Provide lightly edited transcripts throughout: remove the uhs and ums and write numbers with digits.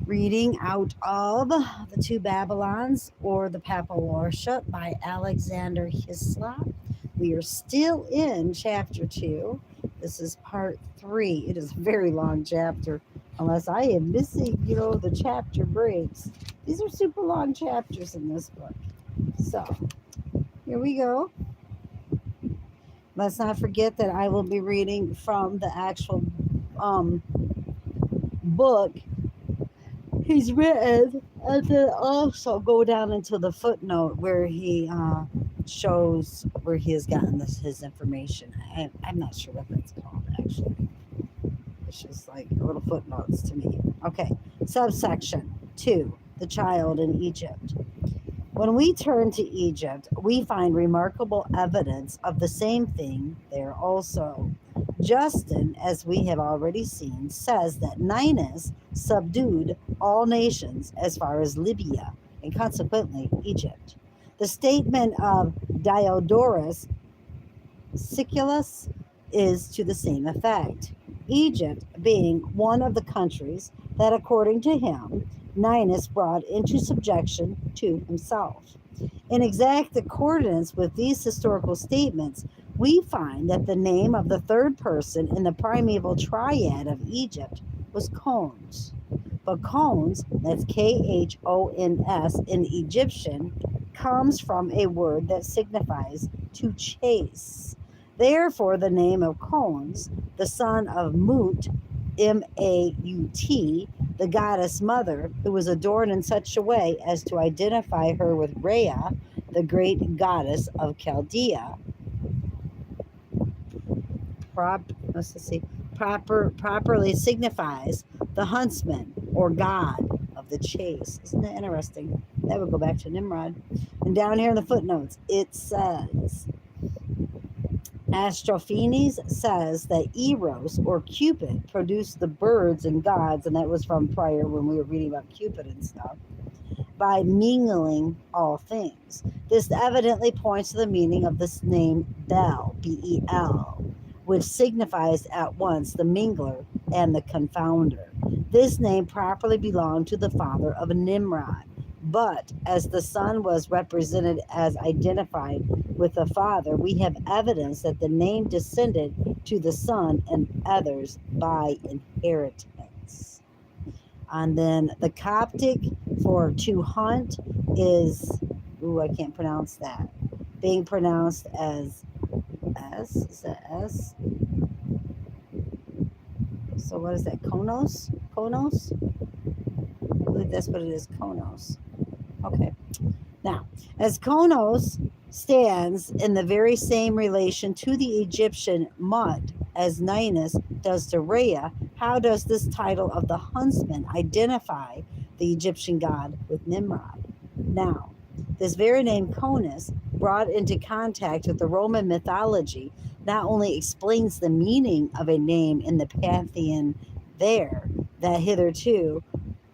Reading out of The Two Babylons or the Papal Worship by Alexander Hislop. We are still in chapter 2. This is part 3. It is a very long chapter, unless I am missing, the chapter breaks. These are super long chapters in this book. So, here we go. Let's not forget that I will be reading from the actual book he's written, and then also go down into the footnote where he shows where he has gotten his information. I'm not sure what that's called, actually. It's just like little footnotes to me. Okay, subsection 2, the child in Egypt. When we turn to Egypt, we find remarkable evidence of the same thing there also. Justin, as we have already seen, says that Ninus subdued all nations as far as Libya, and consequently Egypt. The statement of Diodorus Siculus is to the same effect, Egypt being one of the countries that, according to him, Ninus brought into subjection to himself. In exact accordance with these historical statements, we find that the name of the third person in the primeval triad of Egypt was Khons. But Khons, that's Khons in Egyptian, comes from a word that signifies to chase. Therefore, the name of Khons, the son of Mut, Maut, the goddess mother, who was adorned in such a way as to identify her with Rhea, the great goddess of Chaldea, properly signifies the huntsman or god of the chase. Isn't that interesting? That would go back to Nimrod. And down here in the footnotes, it says, Astrophanes says that Eros or Cupid produced the birds and gods, and that was from prior when we were reading about Cupid and stuff, by mingling all things. This evidently points to the meaning of this name Bel, B-E-L, which signifies at once the mingler and the confounder. This name properly belonged to the father of Nimrod, but as the son was represented as identified with the father, we have evidence that the name descended to the son and others by inheritance. And then the Coptic for to hunt is, I can't pronounce that, being pronounced as S. Is that S? So what is that? Konos? Konos? I believe that's what it is. Konos. Okay. Now, as Konos stands in the very same relation to the Egyptian Mut as Ninus does to Rhea, how does this title of the huntsman identify the Egyptian god with Nimrod? Now, this very name Conus, brought into contact with the Roman mythology, not only explains the meaning of a name in the pantheon there that hitherto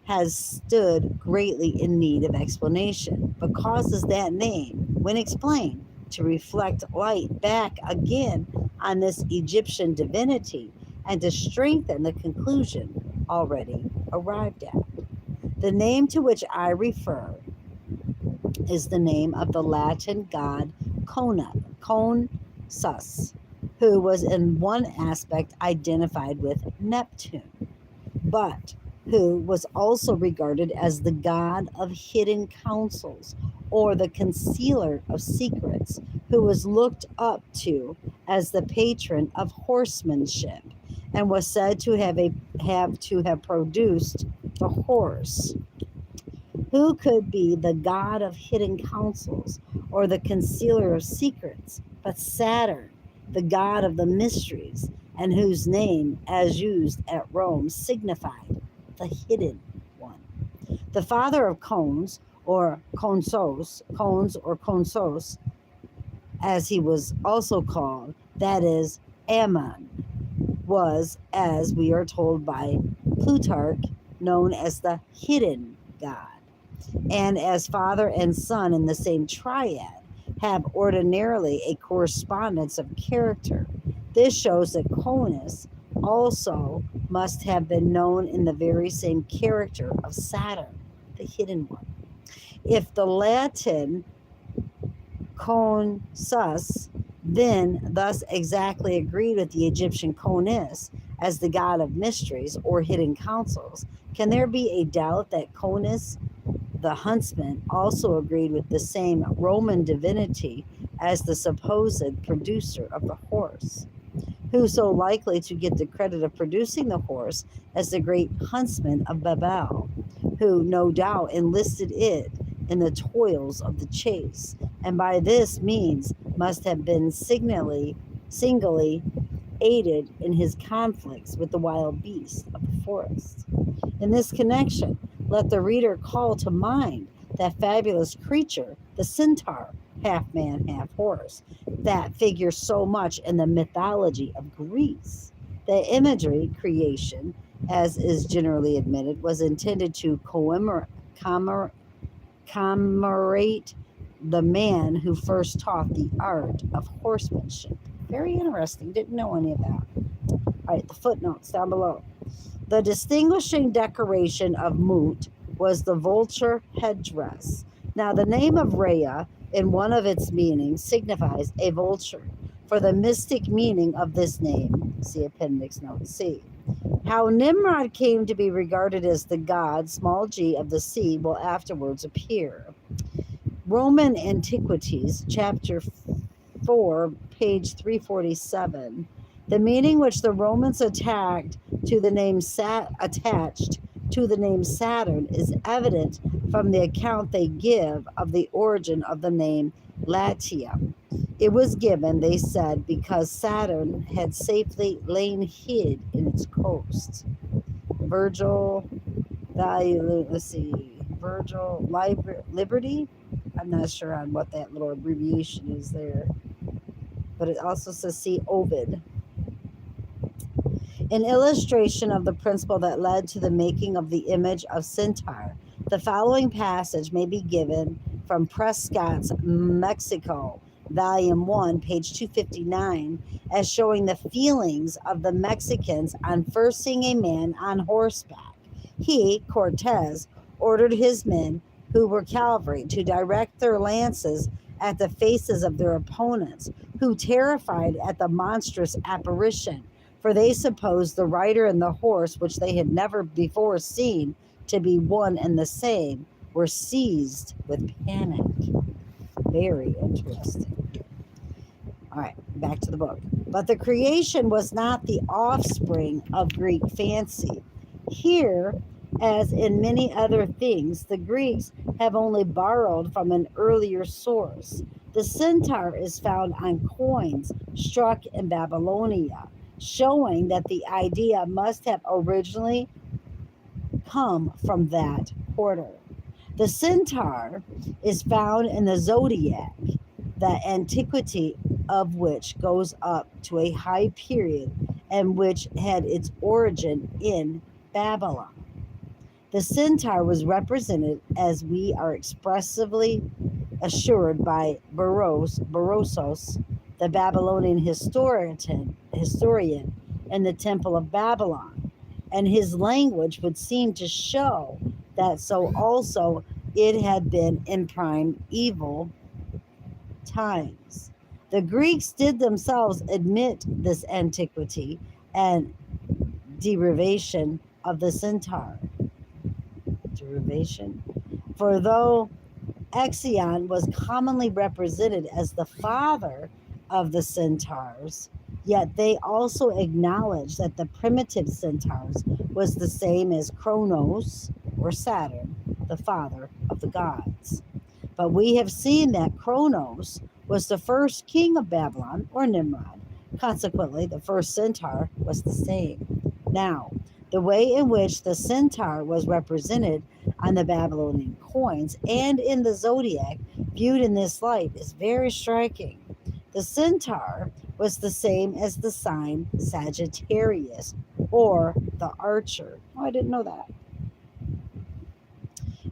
has stood greatly in need of explanation, but causes that name, when explained, to reflect light back again on this Egyptian divinity and to strengthen the conclusion already arrived at. The name to which I refer is the name of the Latin god Consus, who was in one aspect identified with Neptune, but who was also regarded as the god of hidden counsels or the concealer of secrets, who was looked up to as the patron of horsemanship and was said to have produced the horse. Who could be the god of hidden counsels or the concealer of secrets but Saturn, the god of the mysteries, and whose name, as used at Rome, signified the hidden one? The father of Khons, or Khonsos, as he was also called, that is, Ammon, was, as we are told by Plutarch, known as the hidden god. And as father and son in the same triad have ordinarily a correspondence of character, this shows that Conus also must have been known in the very same character of Saturn, the hidden one. If the Latin Consus then thus exactly agreed with the Egyptian Conus as the god of mysteries or hidden counsels, can there be a doubt that Conus, the huntsman, also agreed with the same Roman divinity as the supposed producer of the horse? Who so likely to get the credit of producing the horse as the great huntsman of Babel, who no doubt enlisted it in the toils of the chase, and by this means must have been singly aided in his conflicts with the wild beasts of the forest. In this connection, let the reader call to mind that fabulous creature, the centaur, half man, half horse, that figures so much in the mythology of Greece. The imagery creation, as is generally admitted, was intended to commemorate the man who first taught the art of horsemanship. Very interesting. Didn't know any of that. All right, the footnotes down below. The distinguishing decoration of Mut was the vulture headdress. Now, the name of Rhea, in one of its meanings, signifies a vulture. For the mystic meaning of this name, see Appendix Note C. How Nimrod came to be regarded as the god, small g, of the sea will afterwards appear. Roman Antiquities, chapter 4, page 347. The meaning which the Romans attached to the name Saturn is evident from the account they give of the origin of the name Latium. It was given, they said, because Saturn had safely lain hid in its coast. Virgil Liberty. I'm not sure on what that little abbreviation is there, but it also says see Ovid. An illustration of the principle that led to the making of the image of centaur. The following passage may be given from Prescott's Mexico, Volume 1, page 259, as showing the feelings of the Mexicans on first seeing a man on horseback. He, Cortez, ordered his men, who were cavalry, to direct their lances at the faces of their opponents, who, terrified at the monstrous apparition, for they supposed the rider and the horse, which they had never before seen, to be one and the same, were seized with panic. Very interesting. All right, back to the book. But the creation was not the offspring of Greek fancy. Here, as in many other things, the Greeks have only borrowed from an earlier source. The centaur is found on coins struck in Babylonia, showing that the idea must have originally come from that quarter. The centaur is found in the zodiac, the antiquity of which goes up to a high period and which had its origin in Babylon. The centaur was represented, as we are expressively assured by Berosus, the Babylonian historian in the Temple of Babylon, and his language would seem to show that so also it had been in primeval times. The Greeks did themselves admit this antiquity and derivation of the centaur. For though Ixion was commonly represented as the father of the centaurs, yet they also acknowledged that the primitive centaurs was the same as Kronos, or Saturn, the father of the gods. But we have seen that Kronos was the first king of Babylon, or Nimrod. Consequently, the first centaur was the same. Now, the way in which the centaur was represented on the Babylonian coins and in the zodiac, viewed in this light, is very striking. The centaur was the same as the sign Sagittarius, or the archer. Oh, I didn't know that.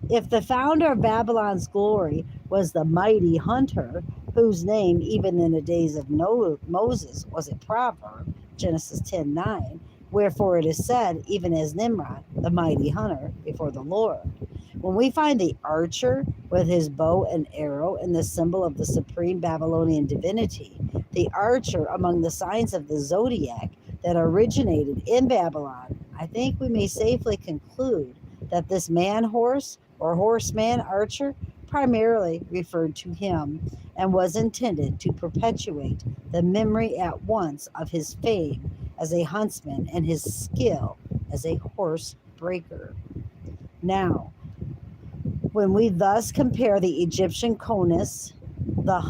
If the founder of Babylon's glory was the mighty hunter, whose name, even in the days of Moses, was a proverb, Genesis 10:9, Wherefore it is said, even as Nimrod, the mighty hunter, before the Lord. When we find the archer with his bow and arrow in the symbol of the supreme Babylonian divinity, the archer among the signs of the zodiac that originated in Babylon, I think we may safely conclude that this man horse or horseman archer primarily referred to him and was intended to perpetuate the memory at once of his fame as a huntsman and his skill as a horse breaker. Now, when we thus compare the Egyptian conus, the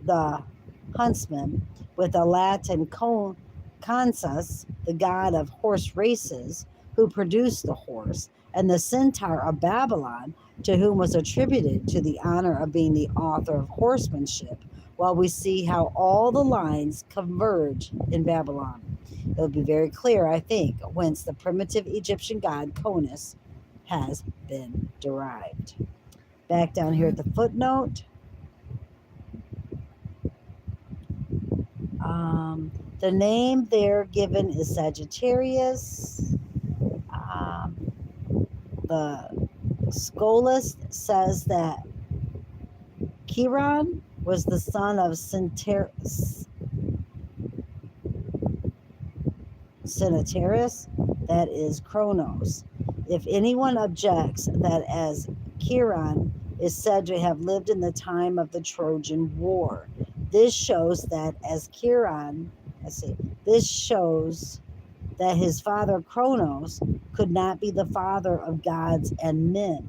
the huntsman, with the Latin consus, the god of horse races, who produced the horse, and the centaur of Babylon, to whom was attributed to the honor of being the author of horsemanship, while we see how all the lines converge in Babylon. It will be very clear, I think, whence the primitive Egyptian god Conus has been derived. Back down here at the footnote, the name there given is Sagittarius. The Scholast says that Chiron was the son of Sinataris, that is Kronos. If anyone objects that as Chiron is said to have lived in the time of the Trojan War, this shows that as Chiron, this shows that his father Kronos could not be the father of gods and men.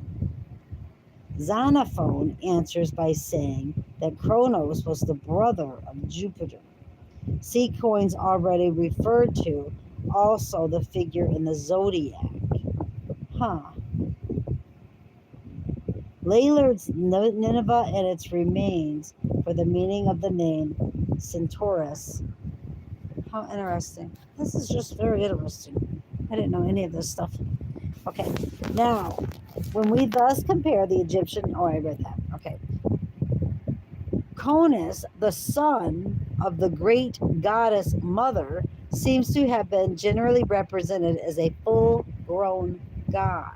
Xenophon answers by saying that Kronos was the brother of Jupiter. See coins already referred to, also the figure in the zodiac. Laylard's Nineveh and its remains for the meaning of the name Centaurus. How interesting. This is just very interesting. I didn't know any of this stuff. Okay, now, when we thus compare the Egyptian, I read that. Okay. Conus, the son of the great goddess mother, seems to have been generally represented as a full-grown god.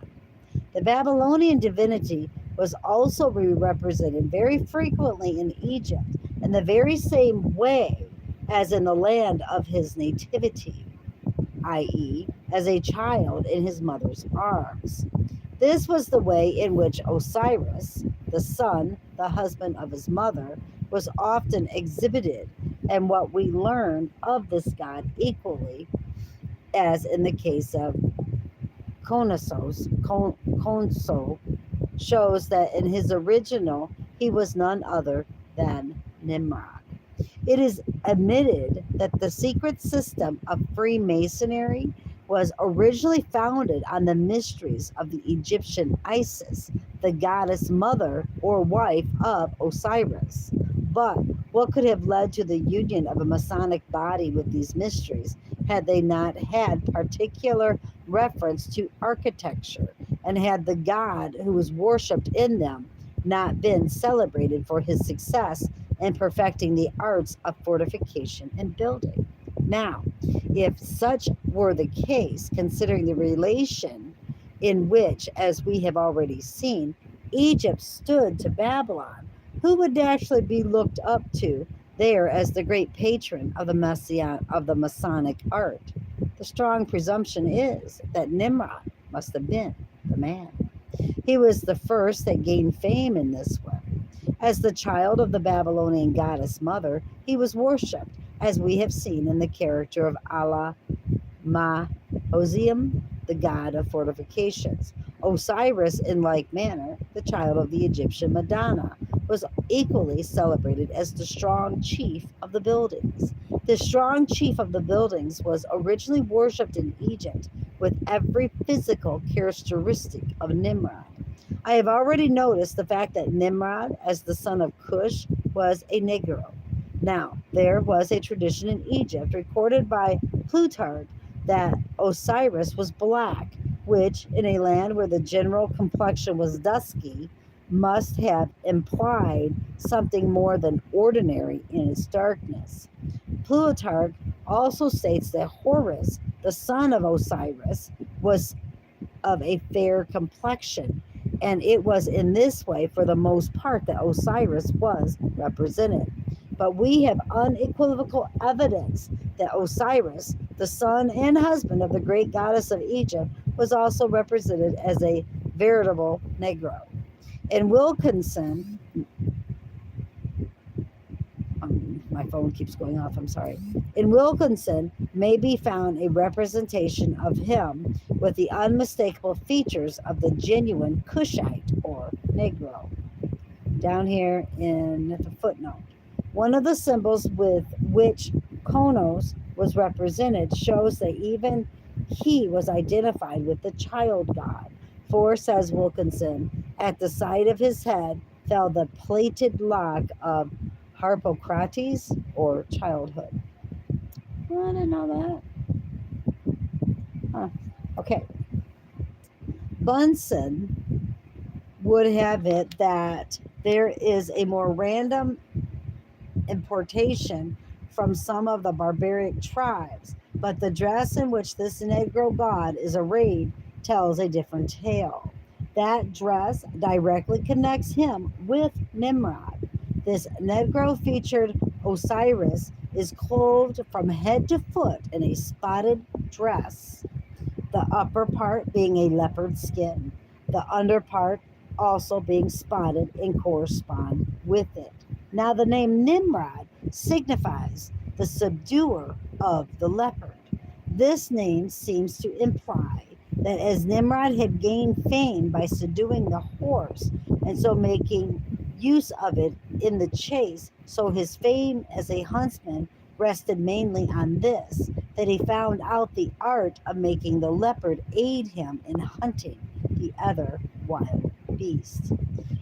The Babylonian divinity was also represented very frequently in Egypt in the very same way as in the land of his nativity, i.e., as a child in his mother's arms. This was the way in which Osiris, the son, the husband of his mother, was often exhibited, and what we learn of this god equally as in the case of Conso shows that in his original he was none other than Nimrod. It is admitted that the secret system of Freemasonry was originally founded on the mysteries of the Egyptian Isis, the goddess mother or wife of Osiris. But what could have led to the union of a Masonic body with these mysteries had they not had particular reference to architecture, and had the god who was worshipped in them not been celebrated for his success in perfecting the arts of fortification and building? Now, if such were the case, considering the relation in which, as we have already seen, Egypt stood to Babylon, who would naturally be looked up to there as the great patron of the Masonic art? The strong presumption is that Nimrod must have been the man. He was the first that gained fame in this way. As the child of the Babylonian goddess mother, he was worshipped, as we have seen in the character of Allah Mahosium, the god of fortifications. Osiris, in like manner, the child of the Egyptian Madonna, was equally celebrated as the strong chief of the buildings. The strong chief of the buildings was originally worshipped in Egypt with every physical characteristic of Nimrod. I have already noticed the fact that Nimrod, as the son of Cush, was a Negro. Now, there was a tradition in Egypt recorded by Plutarch that Osiris was black, which, in a land where the general complexion was dusky, must have implied something more than ordinary in its darkness. Plutarch also states that Horus the son of Osiris, was of a fair complexion, and it was in this way, for the most part, that Osiris was represented. But we have unequivocal evidence that Osiris, the son and husband of the great goddess of Egypt, was also represented as a veritable Negro. In Wilkinson, my phone keeps going off, I'm sorry. In Wilkinson may be found a representation of him with the unmistakable features of the genuine Cushite or Negro. Down here in the footnote, one of the symbols with which Konos was represented shows that even he was identified with the child god. For, says Wilkinson, at the side of his head fell the plaited lock of Harpocrates, or childhood. Well, I didn't know that. Huh. Okay. Bunsen would have it that there is a more random importation from some of the barbaric tribes, but the dress in which this Negro god is arrayed tells a different tale. That dress directly connects him with Nimrod. This Negro featured Osiris is clothed from head to foot in a spotted dress, the upper part being a leopard skin, the under part also being spotted and correspond with it. Now, the name Nimrod signifies the subduer of the leopard. This name seems to imply that as Nimrod had gained fame by subduing the horse and so making use of it in the chase, so his fame as a huntsman rested mainly on this, that he found out the art of making the leopard aid him in hunting the other wild beasts.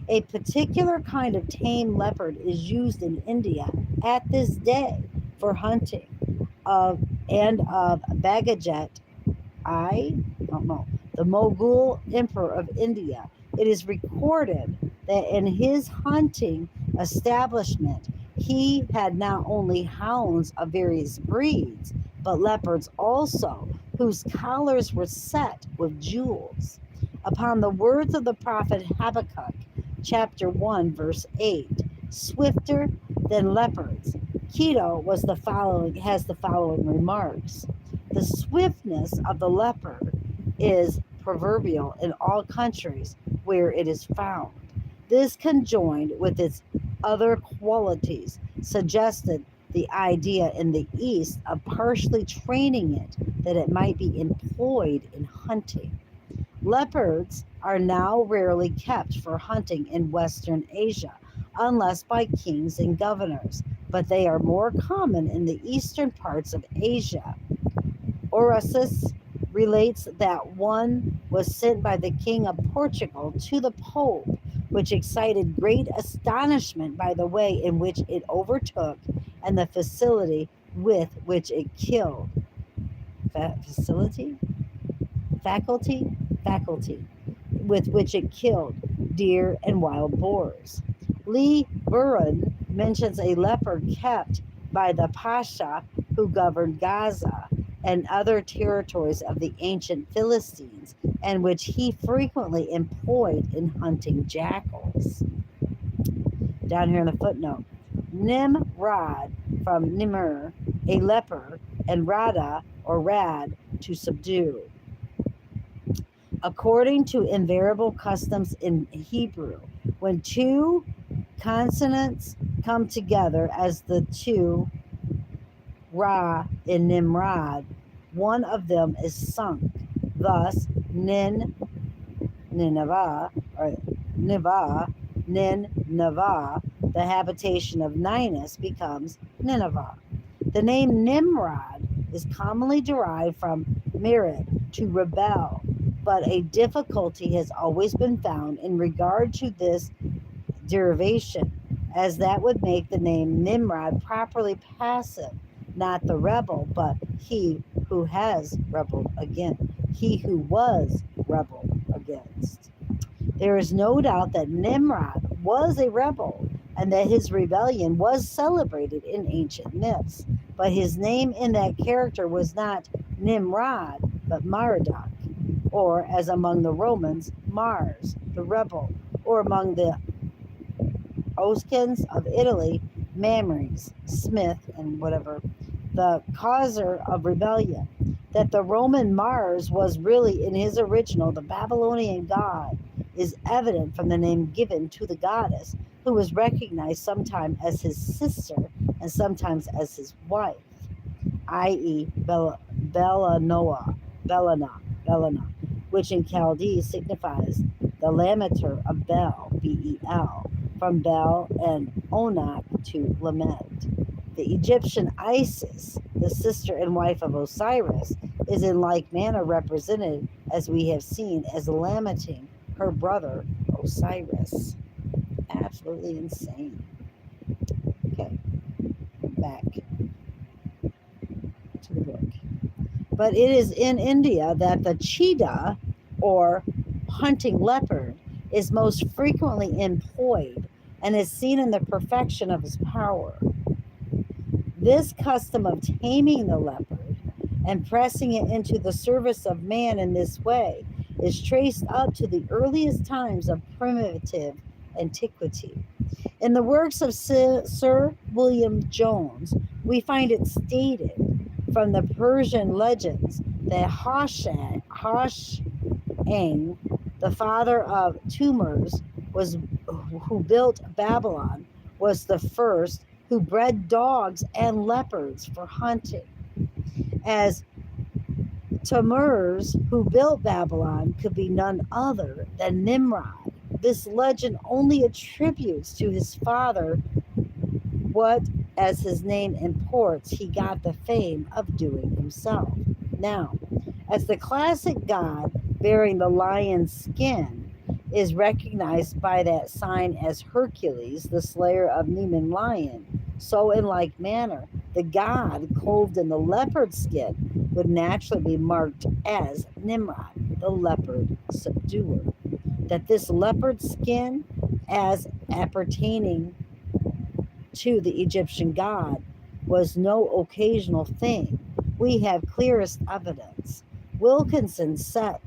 A particular kind of tame leopard is used in India at this day for hunting of Bagajet. I don't know, the Mughal emperor of India. It is recorded that in his hunting establishment, he had not only hounds of various breeds, but leopards also, whose collars were set with jewels. Upon the words of the prophet Habakkuk, chapter 1, verse 8, swifter than leopards, Keto has the following remarks. The swiftness of the leopard is proverbial in all countries where it is found. This, conjoined with its other qualities, suggested the idea in the East of partially training it that it might be employed in hunting. Leopards are now rarely kept for hunting in Western Asia, unless by kings and governors, but they are more common in the eastern parts of Asia. Orosius relates that one was sent by the king of Portugal to the Pope, which excited great astonishment by the way in which it overtook and the facility with which it killed. Facility? Faculty with which it killed deer and wild boars. Lee Burren mentions a leopard kept by the Pasha who governed Gaza and other territories of the ancient Philistines, and which he frequently employed in hunting jackals. Down here in the footnote, Nimrod from Nimr, a leper, and Rada or Rad, to subdue. According to invariable customs in Hebrew, when two consonants come together as the two Ra in Nimrod, one of them is sunk. Thus, Nineveh, or Nineveh, the habitation of Ninus, becomes Nineveh. The name Nimrod is commonly derived from merid, to rebel, but a difficulty has always been found in regard to this derivation, as that would make the name Nimrod properly passive, not the rebel, but he who has rebelled against, he who was rebelled against. There is no doubt that Nimrod was a rebel and that his rebellion was celebrated in ancient myths, but his name in that character was not Nimrod, but Marduk, or as among the Romans, Mars, the rebel, or among the Oskins of Italy, Mamres, Smith, and whatever, the causer of rebellion. That the Roman Mars was really in his original the Babylonian god is evident from the name given to the goddess, who was recognized sometimes as his sister and sometimes as his wife, i.e., Belana, which in Chaldee signifies the lamenter of Bel, Bel, from Bel and Onak to lament. The Egyptian Isis, the sister and wife of Osiris, is in like manner represented, as we have seen, as lamenting her brother Osiris. Absolutely insane. Okay, back to the book. But it is in India that the cheetah, or hunting leopard, is most frequently employed and is seen in the perfection of his power. This custom of taming the leopard and pressing it into the service of man in this way is traced up to the earliest times of primitive antiquity. In the works of Sir William Jones, we find it stated from the Persian legends that Hoshang, the father of Tumors, who built Babylon, was the first who bred dogs and leopards for hunting. As Tammuz, who built Babylon, could be none other than Nimrod. This legend only attributes to his father what, as his name imports, he got the fame of doing himself. Now, as the classic god bearing the lion's skin is recognized by that sign as Hercules, the slayer of Nemean lion, so in like manner, the god clothed in the leopard skin would naturally be marked as Nimrod, the leopard subduer. That this leopard skin, as appertaining to the Egyptian god, was no occasional thing, we have clearest evidence. Wilkinson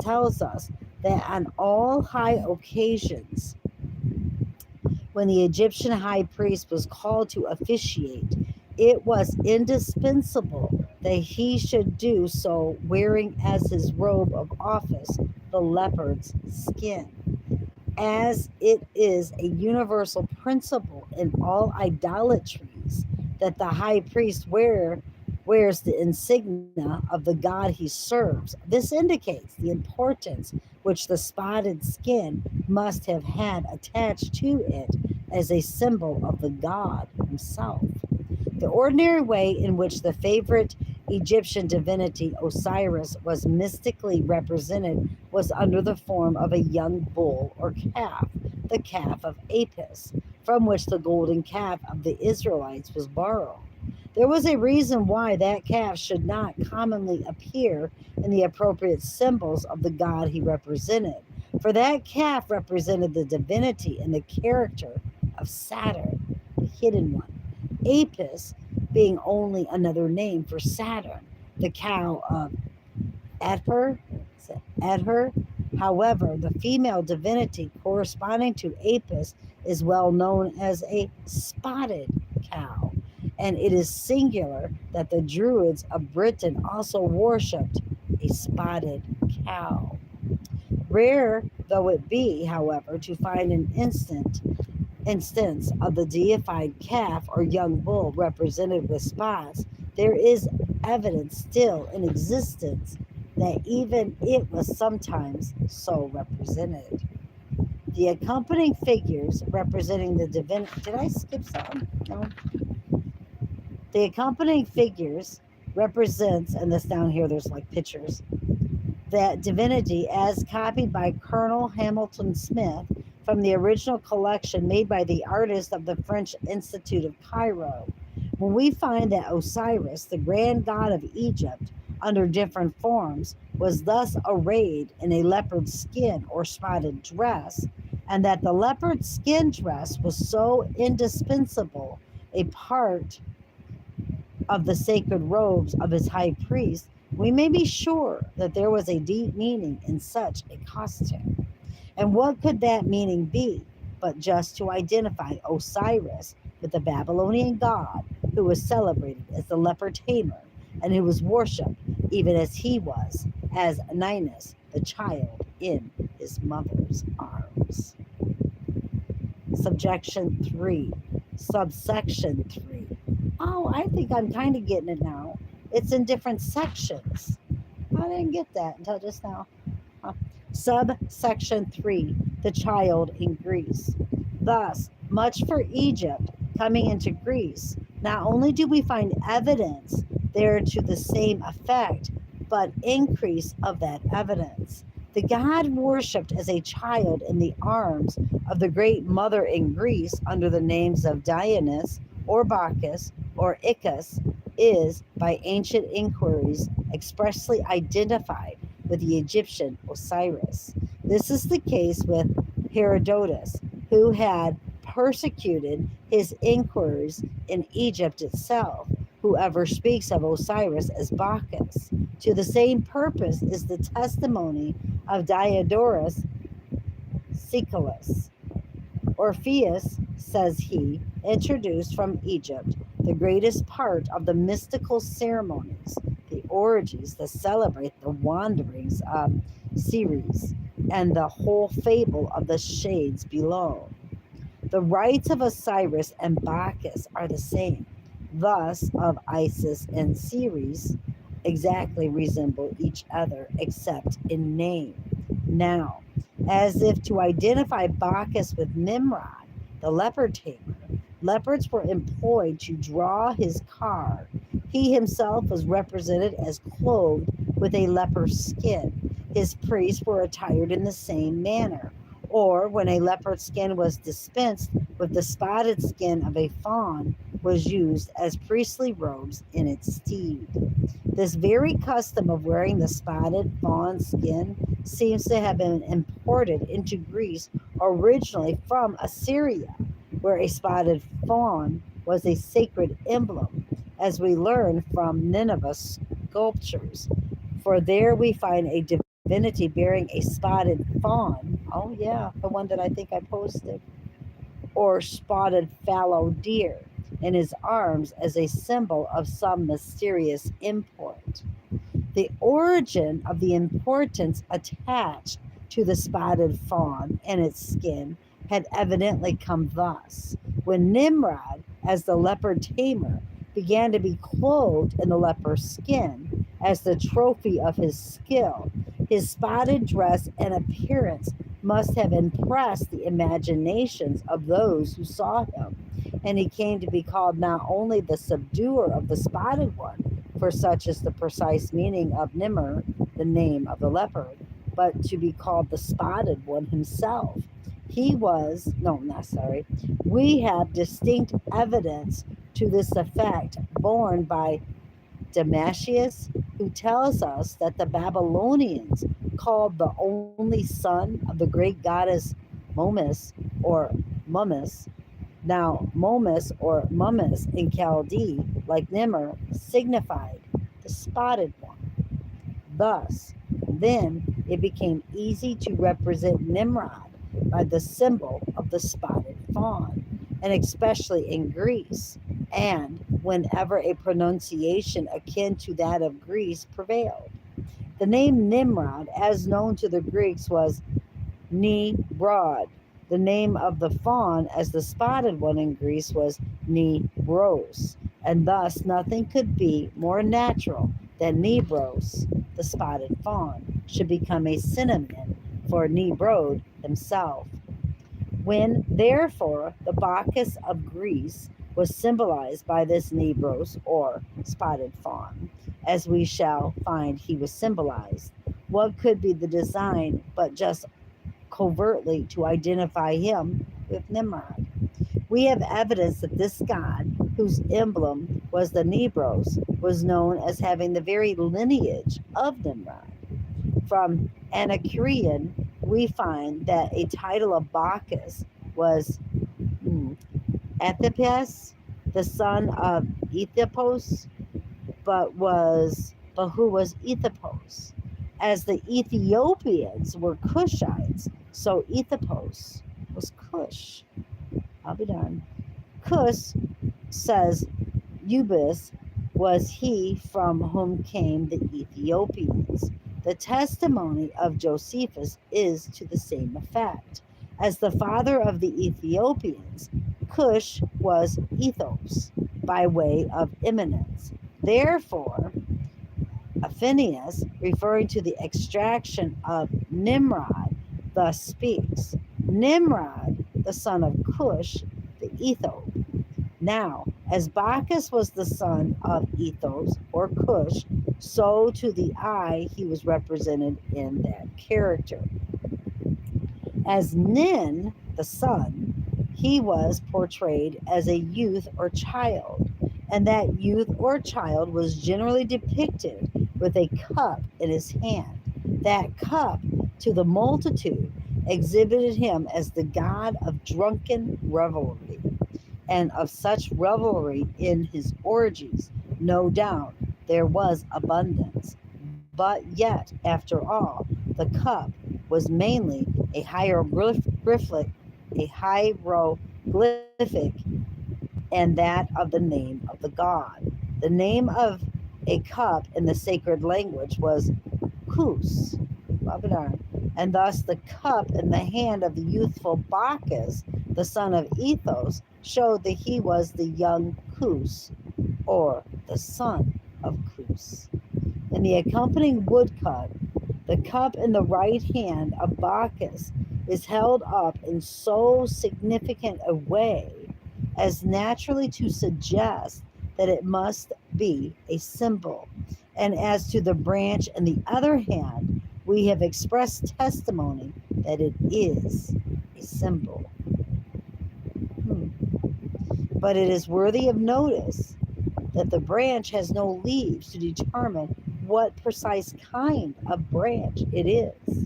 tells us that on all high occasions, when the Egyptian high priest was called to officiate, it was indispensable that he should do so wearing as his robe of office the leopard's skin. As it is a universal principle in all idolatries that the high priest wears the insignia of the god he serves. This indicates the importance which the spotted skin must have had attached to it as a symbol of the god himself. The ordinary way in which the favorite Egyptian divinity Osiris was mystically represented was under the form of a young bull or calf, the calf of Apis, from which the golden calf of the Israelites was borrowed. There was a reason why that calf should not commonly appear in the appropriate symbols of the god he represented, for that calf represented the divinity and the character of Saturn, the hidden one. Apis being only another name for Saturn, the cow of Adher. However, the female divinity corresponding to Apis is well known as a spotted cow, and it is singular that the Druids of Britain also worshipped a spotted cow. Rare though it be, however, to find an instance of the deified calf or young bull represented with spots, there is evidence still in existence that even it was sometimes so represented. The accompanying figures representing the divinity. Did I skip some? No. The accompanying figures represents, and this down here, there's like pictures, that divinity as copied by Colonel Hamilton Smith from the original collection made by the artist of the French Institute of Cairo. When we find that Osiris, the grand god of Egypt, under different forms, was thus arrayed in a leopard skin or spotted dress, and that the leopard skin dress was so indispensable a part of the sacred robes of his high priest, we may be sure that there was a deep meaning in such a costume. And what could that meaning be but just to identify Osiris with the Babylonian god who was celebrated as the leper tamer and who was worshipped even as he was, as Ninus, the child in his mother's arms? Subjection 3, subsection 3. Oh, I think I'm kind of getting it now. It's in different sections. I didn't get that until just now. Huh. Subsection 3, the child in Greece. Thus, much for Egypt coming into Greece, not only do we find evidence there to the same effect, but increase of that evidence. The god worshipped as a child in the arms of the great mother in Greece under the names of Dionysus or Bacchus or Icus is, by ancient inquiries, expressly identified with the Egyptian Osiris. This is the case with Herodotus, who had persecuted his inquirers in Egypt itself. Whoever speaks of Osiris as Bacchus. To the same purpose is the testimony of Diodorus Siculus. Orpheus, says he, introduced from Egypt the greatest part of the mystical ceremonies, the orgies that celebrate the wanderings of Ceres, and the whole fable of the shades below. The rites of Osiris and Bacchus are the same. Thus, of Isis and Ceres exactly resemble each other except in name. Now, as if to identify Bacchus with Nimrod, the leopard tamer, leopards were employed to draw his car. He himself was represented as clothed with a leper skin. His priests were attired in the same manner. Or when a leopard skin was dispensed with, the spotted skin of a fawn was used as priestly robes in its stead. This very custom of wearing the spotted fawn skin seems to have been imported into Greece originally from Assyria, where a spotted fawn was a sacred emblem, as we learn from Nineveh sculptures. For there we find a divinity bearing a spotted fawn. Oh, yeah, the one that I think I posted. Or spotted fallow deer in his arms as a symbol of some mysterious import. The origin of the importance attached to the spotted fawn and its skin had evidently come thus. When Nimrod, as the leopard tamer, began to be clothed in the leper skin as the trophy of his skill, his spotted dress and appearance must have impressed the imaginations of those who saw him, and he came to be called not only the subduer of the spotted one, for such is the precise meaning of Nimr, the name of the leopard, but to be called the spotted one himself. He was, no, not sorry, we have distinct evidence to this effect borne by Damascius, who tells us that the Babylonians called the only son of the great goddess Momus or Mummus. Now, Momus or Mummus in Chaldee, like Nimr, signified the spotted one. Thus, then it became easy to represent Nimrod by the symbol of the spotted fawn, and especially in Greece, and whenever a pronunciation akin to that of Greece prevailed. The name Nimrod, as known to the Greeks, was Broad. The name of the fawn, as the spotted one in Greece, was Bros, and thus nothing could be more natural than Bros, the spotted fawn, should become a synonym for Brod himself. When, therefore, the Bacchus of Greece was symbolized by this Bros, or spotted fawn, as we shall find he was symbolized, what could be the design but just covertly to identify him with Nimrod? We have evidence that this god, whose emblem was the Nebros, was known as having the very lineage of Nimrod. From Anacreon, we find that a title of Bacchus was Athipes, the son of Ethipos, but but who was Ethopos. As the Ethiopians were Cushites, so Ethopos was Cush. I'll be darned. Cush, says Eubus, was he from whom came the Ethiopians. The testimony of Josephus is to the same effect. As the father of the Ethiopians, Cush was Ethos by way of eminence. Therefore, Phineas, referring to the extraction of Nimrod, thus speaks Nimrod, the son of Cush, the Ethiop. Now, as Bacchus was the son of Ethos or Cush, so to the eye he was represented in that character. As Nin, the son, he was portrayed as a youth or child, and that youth or child was generally depicted with a cup in his hand. That cup, to the multitude, exhibited him as the god of drunken revelry, and of such revelry in his orgies, no doubt there was abundance. But yet, after all, the cup was mainly a hieroglyphic, and that of the name of the god. The name of a cup in the sacred language was Kus, and thus the cup in the hand of the youthful Bacchus, the son of Ethos, showed that he was the young Kus, or the son of Kus. In the accompanying woodcut, the cup in the right hand of Bacchus is held up in so significant a way as naturally to suggest that it must be a symbol. And as to the branch in the other hand, we have expressed testimony that it is a symbol. Hmm. But it is worthy of notice that the branch has no leaves to determine what precise kind of branch it is.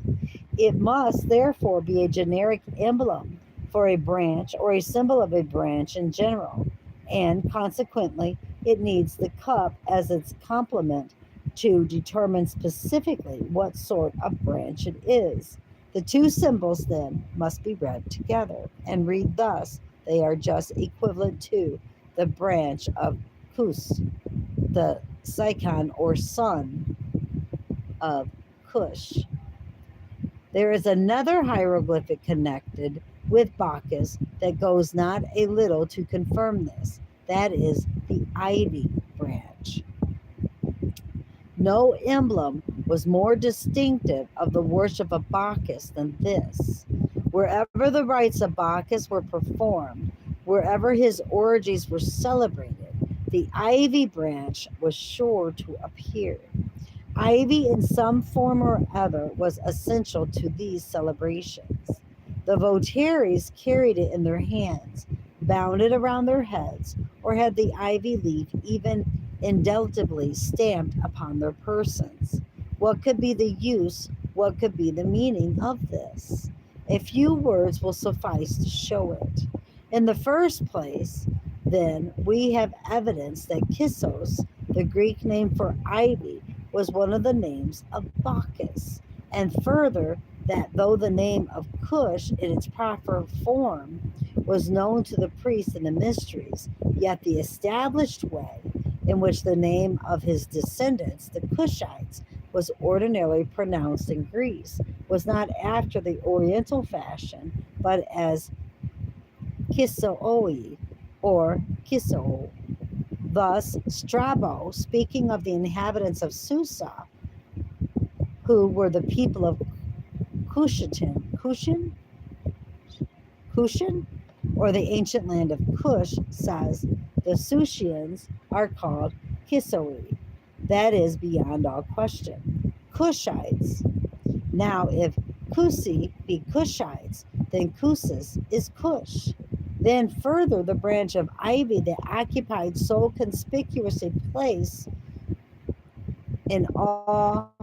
It must therefore be a generic emblem for a branch or a symbol of a branch in general, and consequently it needs the cup as its complement to determine specifically what sort of branch it is. The two symbols then must be read together and read thus: they are just equivalent to the branch of Kus, the Sikon or son of Cush. There is another hieroglyphic connected with Bacchus that goes not a little to confirm this. That is the ivy branch. No emblem was more distinctive of the worship of Bacchus than this. Wherever the rites of Bacchus were performed, wherever his orgies were celebrated, the ivy branch was sure to appear. Ivy in some form or other was essential to these celebrations. The votaries carried it in their hands, bound it around their heads, or had the ivy leaf even indelibly stamped upon their persons. What could be the use, what could be the meaning of this? A few words will suffice to show it. In the first place, then, we have evidence that Kissos, the Greek name for ivy, was one of the names of Bacchus, and further, that though the name of Cush in its proper form was known to the priests in the mysteries, yet the established way in which the name of his descendants, the Cushites, was ordinarily pronounced in Greece was not after the Oriental fashion, but as Kisoi or Kiso. Thus, Strabo, speaking of the inhabitants of Susa, who were the people of Cushan, or the ancient land of Cush, says the Sushians are called Kisoi. That is beyond all question. Cushites. Now, if Kusi be Cushites, then Kusis is Cush. Then further, the branch of ivy that occupied so conspicuous a place in all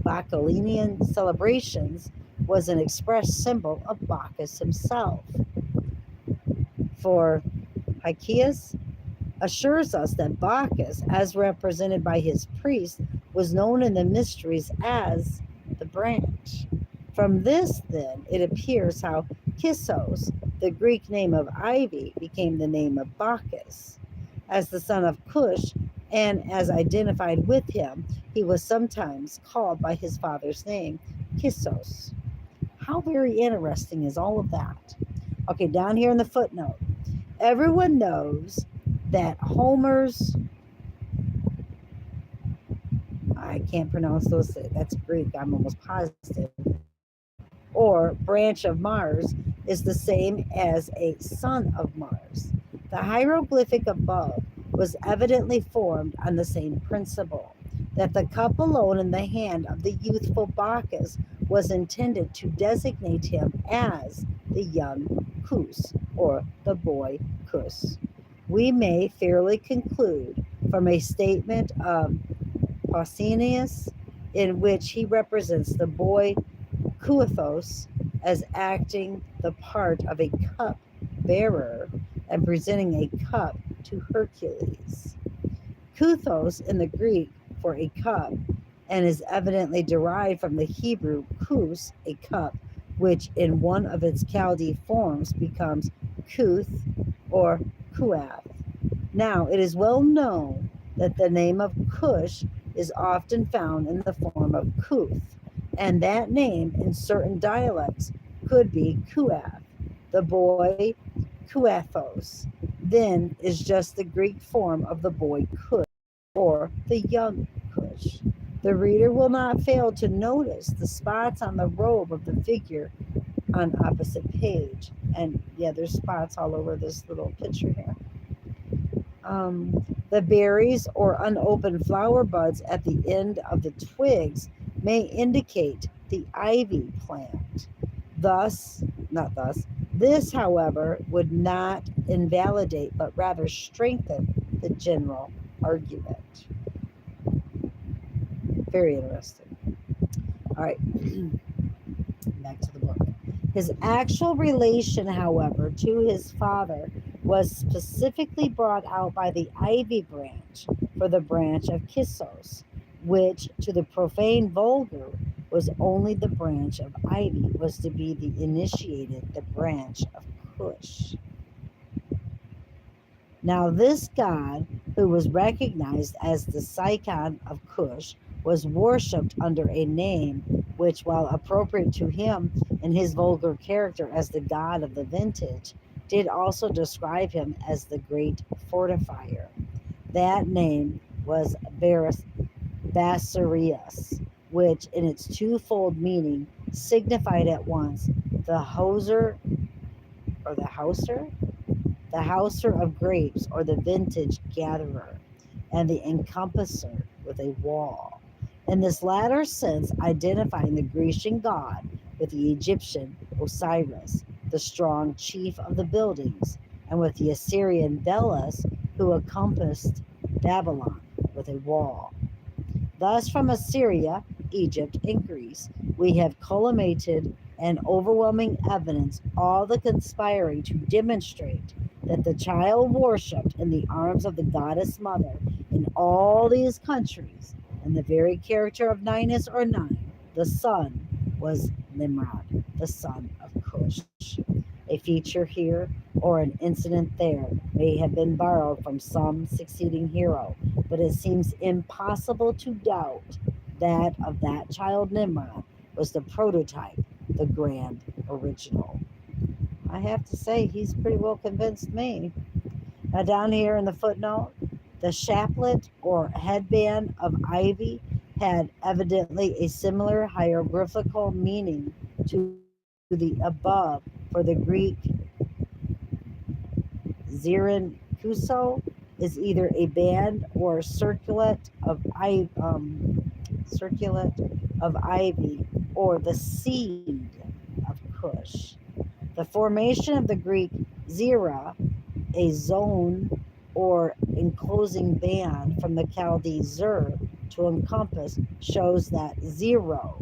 Bacchanalian celebrations was an express symbol of Bacchus himself. For Hykias, assures us that Bacchus, as represented by his priest, was known in the mysteries as the branch. From this, then, it appears how Kissos, the Greek name of ivy, became the name of Bacchus. As the son of Cush, and as identified with him, he was sometimes called by his father's name, Kissos. How very interesting is all of that? Okay, down here in the footnote, everyone knows that Homer's, I can't pronounce those, that's Greek, I'm almost positive, or branch of Mars is the same as a son of Mars. The hieroglyphic above was evidently formed on the same principle, that the cup alone in the hand of the youthful Bacchus was intended to designate him as the young Cus, or the boy Cus. We may fairly conclude from a statement of Pausanias in which he represents the boy Kuathos as acting the part of a cup bearer and presenting a cup to Hercules. Kuthos in the Greek for a cup and is evidently derived from the Hebrew kus, a cup, which in one of its Chaldee forms becomes kuth or kuath. Now, it is well known that the name of Cush is often found in the form of Kuth, and that name in certain dialects could be Kuath, the boy Kuathos, then is just the Greek form of the boy Cush or the young Cush. The reader will not fail to notice the spots on the robe of the figure on opposite page. And yeah, there's spots all over this little picture here. The berries or unopened flower buds at the end of the twigs may indicate the ivy plant. Thus, not thus, this, however, would not invalidate but rather strengthen the general argument. Very interesting. All right, back to the book. His actual relation, however, to his father was specifically brought out by the ivy branch for the branch of Kissos, which to the profane vulgar was only the branch of ivy, was to be the initiated, the branch of Cush. Now, this god, who was recognized as the Psychon of Cush, was worshipped under a name which, while appropriate to him in his vulgar character as the god of the vintage, did also describe him as the great fortifier. That name was Basarius, which in its twofold meaning signified at once the hoser or the houser of grapes or the vintage gatherer, and the encompasser with a wall. In this latter sense, identifying the Grecian god with the Egyptian Osiris, the strong chief of the buildings, and with the Assyrian Belus, who encompassed Babylon with a wall. Thus, from Assyria, Egypt, and Greece, we have culminated and overwhelming evidence, all the conspiring to demonstrate that the child worshipped in the arms of the goddess mother in all these countries, and the very character of Ninus or Nine, the son, was Nimrod, the son of Cush. A feature here or an incident there may have been borrowed from some succeeding hero, but it seems impossible to doubt that of that child Nimrod was the prototype, the grand original. I have to say, he's pretty well convinced me. Now, down here in the footnote, the chaplet or headband of ivy had evidently a similar hieroglyphical meaning to the above, for the Greek Zirinkuso is either a band or circulet of ivy, or the seed of Cush. The formation of the Greek zera, a zone or enclosing band from the Chaldee zer, to encompass, shows that zero,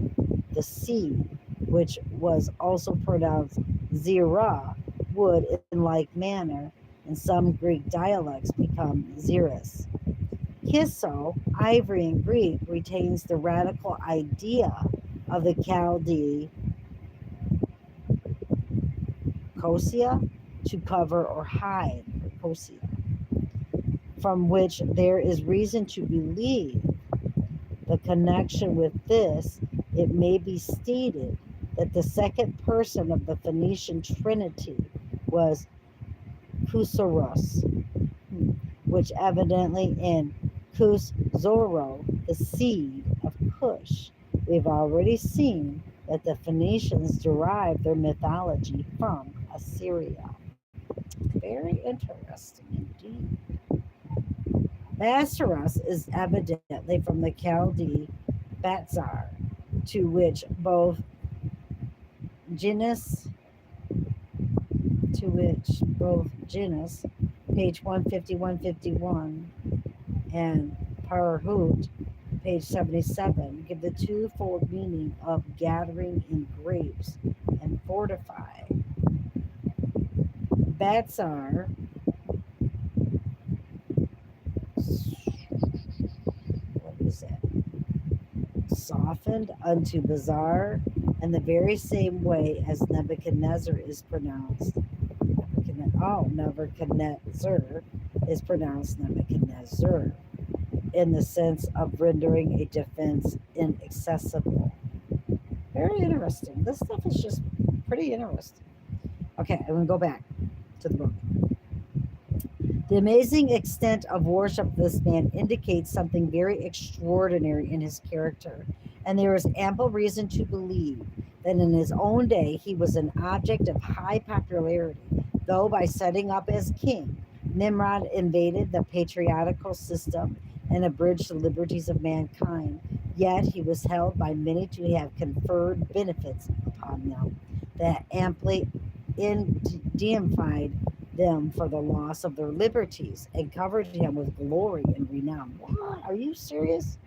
the seed, which was also pronounced zera, would in like manner and some Greek dialects become xeris. Kiso, ivory in Greek, retains the radical idea of the Chaldee kosia, to cover or hide, or kosia, from which there is reason to believe the connection with this. It may be stated that the second person of the Phoenician Trinity was Kusaros, which evidently in Kus Zoro, the seed of Cush. We've already seen that the Phoenicians derived their mythology from Assyria. Very interesting indeed. Bassaras is evidently from the Chaldee Batzar, to which both genus, genus, page 150, 151, and Parahut, page 77, give the twofold meaning of gathering in grapes and fortify. Batzar, what is it? Softened unto bizarre, and the very same way as Nebuchadnezzar is pronounced. Nebuchadnezzar is pronounced Nebuchadnezzar, in the sense of rendering a defense inaccessible. Very interesting. This stuff is just pretty interesting. Okay, I'm going to go back to the book. The amazing extent of worship of this man indicates something very extraordinary in his character, and there is ample reason to believe that in his own day he was an object of high popularity, though by setting up as king, Nimrod invaded the patriarchal system and abridged the liberties of mankind. Yet he was held by many to have conferred benefits upon them that amply indemnified them for the loss of their liberties and covered him with glory and renown. What? Are you serious?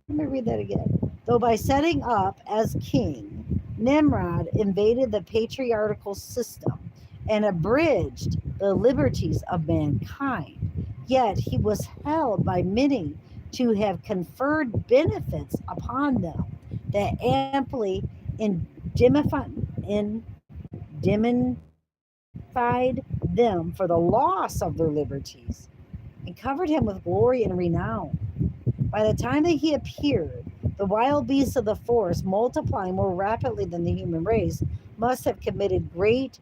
Let me read that again. Though by setting up as king, Nimrod invaded the patriarchal system and abridged the liberties of mankind, yet he was held by many to have conferred benefits upon them that amply indemnified them for the loss of their liberties and covered him with glory and renown. By the time that he appeared, the wild beasts of the forest, multiplying more rapidly than the human race, must have committed great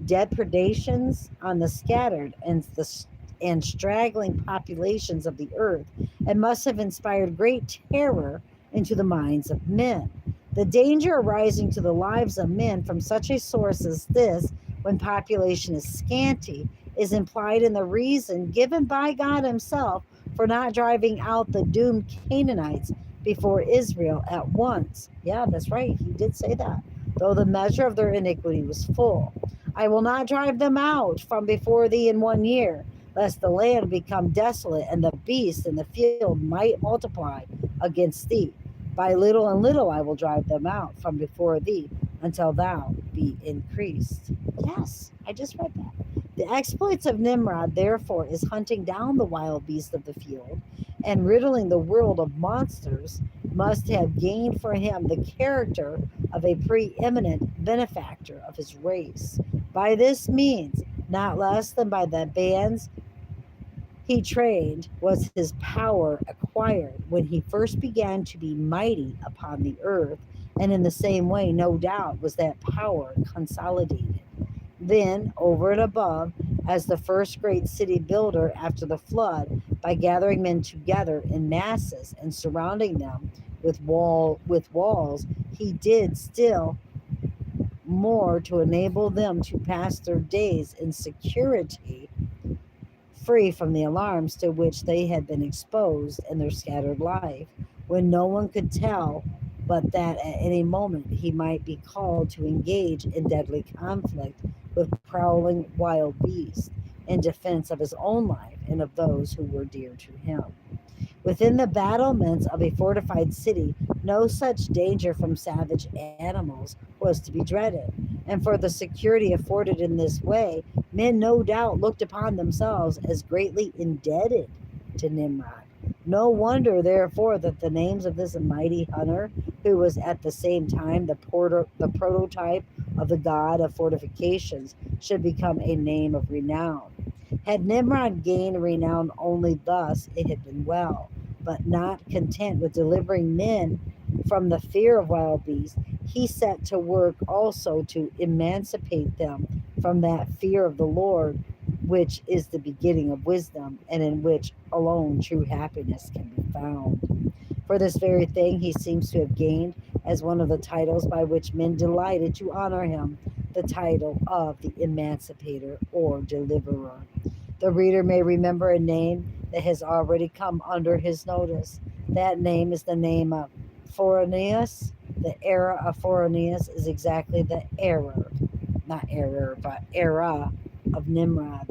depredations on the scattered and straggling populations of the earth, and must have inspired great terror into the minds of men. The danger arising to the lives of men from such a source as this, when population is scanty, is implied in the reason given by God Himself for not driving out the doomed Canaanites before Israel at once. Yeah, that's right. He did say that. Though the measure of their iniquity was full. I will not drive them out from before thee in 1 year, lest the land become desolate and the beasts in the field might multiply against thee. By little and little I will drive them out from before thee until thou be increased. Yes, I just read that. The exploits of Nimrod, therefore, is hunting down the wild beasts of the field and riddling the world of monsters, must have gained for him the character of a preeminent benefactor of his race. By this means, not less than by the bands he trained, was his power acquired when he first began to be mighty upon the earth, and in the same way, no doubt, was that power consolidated. Then, over and above, as the first great city builder after the flood, by gathering men together in masses and surrounding them with walls, he did still more to enable them to pass their days in security, free from the alarms to which they had been exposed in their scattered life, when no one could tell but that at any moment he might be called to engage in deadly conflict with prowling wild beasts in defense of his own life and of those who were dear to him. Within the battlements of a fortified city, no such danger from savage animals was to be dreaded, And for the security afforded in this way, men no doubt looked upon themselves as greatly indebted to Nimrod. No wonder, therefore, that the names of this mighty hunter, who was at the same time the prototype of the god of fortifications, should become a name of renown. Had Nimrod gained renown only thus, it had been well. But not content with delivering men from the fear of wild beasts, he set to work also to emancipate them from that fear of the Lord, which is the beginning of wisdom, and in which alone true happiness can be found. For this very thing he seems to have gained as one of the titles by which men delighted to honor him, the title of the Emancipator or Deliverer. The reader may remember a name that has already come under his notice. That name is the name of Phoroneus. The era of Phoroneus is exactly the error, not error, but era of Nimrod.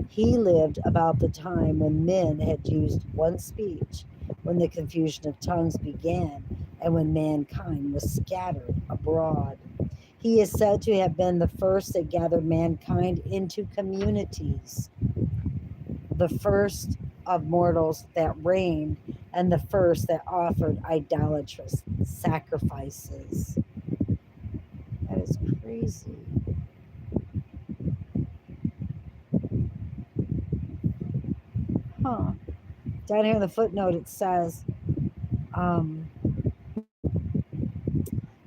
He lived about the time when men had used one speech, when the confusion of tongues began, and when mankind was scattered abroad. He is said to have been the first that gathered mankind into communities, the first of mortals that reigned, and the first that offered idolatrous sacrifices. That is crazy. Huh. Down here in the footnote, it says um,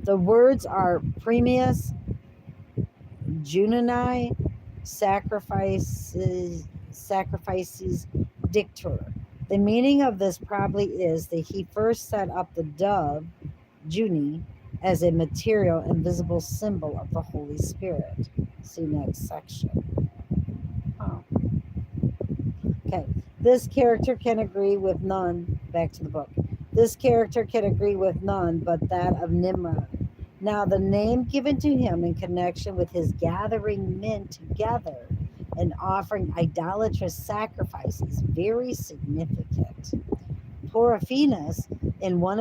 the words are premius, Junani, sacrifices dictor. The meaning of this probably is that he first set up the dove, Juni, as a material and visible symbol of the Holy Spirit. See next section. Oh, okay. This character can agree with none. Back to the book. This character can agree with none but that of Nimrod. Now, the name given to him in connection with his gathering men together and offering idolatrous sacrifices very significant. Porphinus, in one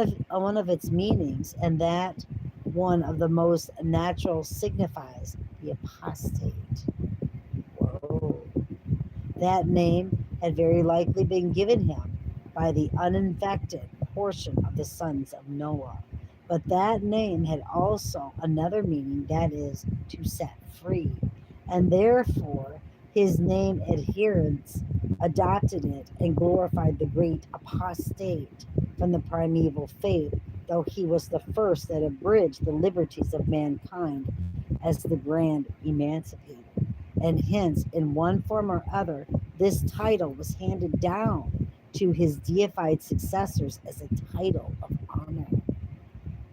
of its meanings, and that one of the most natural, signifies the apostate. Whoa. That name had very likely been given him by the uninfected portion of the sons of Noah. But that name had also another meaning, that is, to set free. And therefore, his name adherents adopted it and glorified the great apostate from the primeval faith, though he was the first that abridged the liberties of mankind as the grand emancipator. And hence, in one form or other, this title was handed down to his deified successors as a title of honor.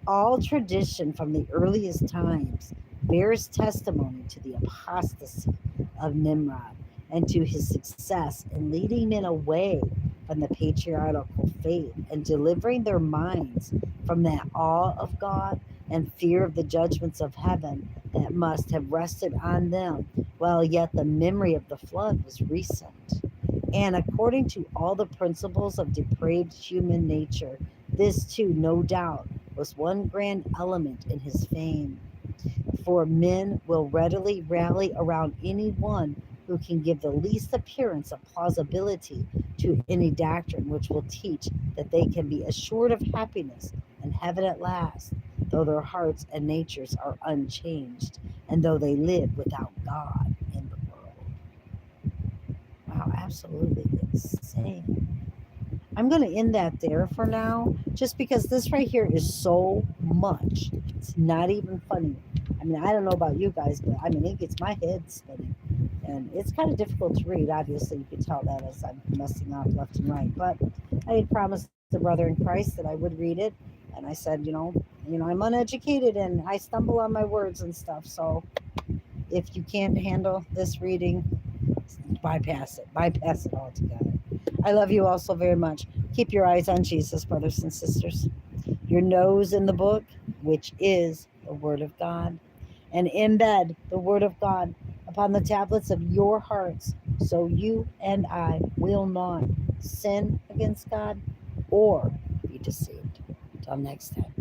All tradition from the earliest times bears testimony to the apostasy of Nimrod and to his success in leading men away from the patriarchal faith and delivering their minds from that awe of God and fear of the judgments of heaven that must have rested on them, while yet the memory of the flood was recent. And according to all the principles of depraved human nature, this too, no doubt, was one grand element in his fame. For men will readily rally around any one who can give the least appearance of plausibility to any doctrine which will teach that they can be assured of happiness and heaven at last, though their hearts and natures are unchanged, and though they live without God in the world. Wow, absolutely insane. I'm going to end that there for now, just because this right here is so much. It's not even funny. I mean, I don't know about you guys, but I mean, it gets my head spinning. And it's kind of difficult to read. Obviously, you can tell that as I'm messing up left and right. But I had promised the brother in Christ that I would read it. And I said, I'm uneducated and I stumble on my words and stuff. So if you can't handle this reading, bypass it altogether. I love you all so very much. Keep your eyes on Jesus, brothers and sisters. Your nose in the book, which is the Word of God, and embed the Word of God upon the tablets of your hearts, so you and I will not sin against God or be deceived. Till next time.